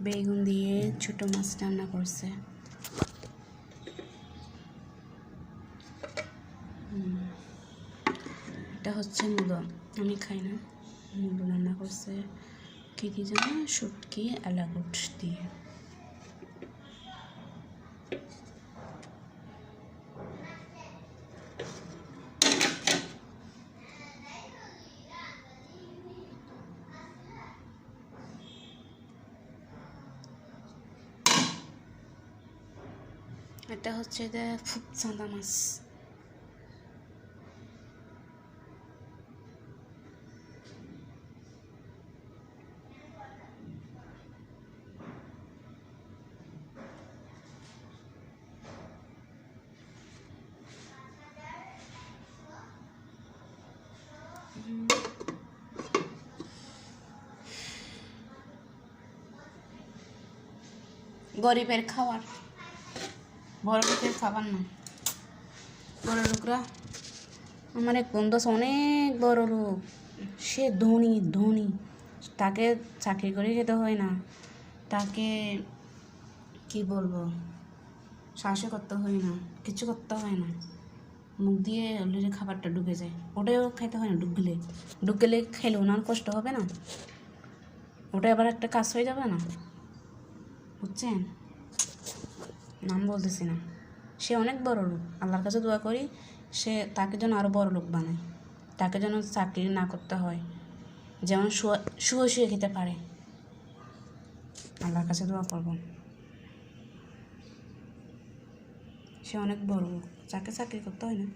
বেগুন দিয়ে ছোট মাছ রান্না করছে। এটা হচ্ছে মূলো, আমি খাই না। মূলো রান্না করছে কি জানো, শুটকি এলাগুট দিয়ে। এটা হচ্ছে যে ফুটসান্দা মাছ। গরিবের খাবার, বড় লোকের খাবার না। বড় লোকরা, আমার এক বন্ধু আছে অনেক বড় লোক, সে ধনী ধনী, তাকে চাকরি করে খেতে হয় না, তাকে কি বলবো, শ্বাসও করতে হয় না, কিছু করতে হয় না, মুখ দিয়ে অলরেডি খাবারটা ঢুকে যায়। ওটাও খেতে হয় না, ঢুক গেলে খেলে ওনার কষ্ট হবে না, ওটা আবার একটা কাজ হয়ে যাবে না, বুঝছেন? নাম বলতেছি না। সে অনেক বড় লোক, আল্লাহর কাছে দোয়া করি সে তাকে যেন আরও বড় লোক বানায়, তাকে যেন চাকরি না করতে হয়, যেমন শুয়ে খেতে পারে। আল্লাহর কাছে দোয়া করব। সে অনেক বড় লোক, তাকে চাকরি করতে হয় না।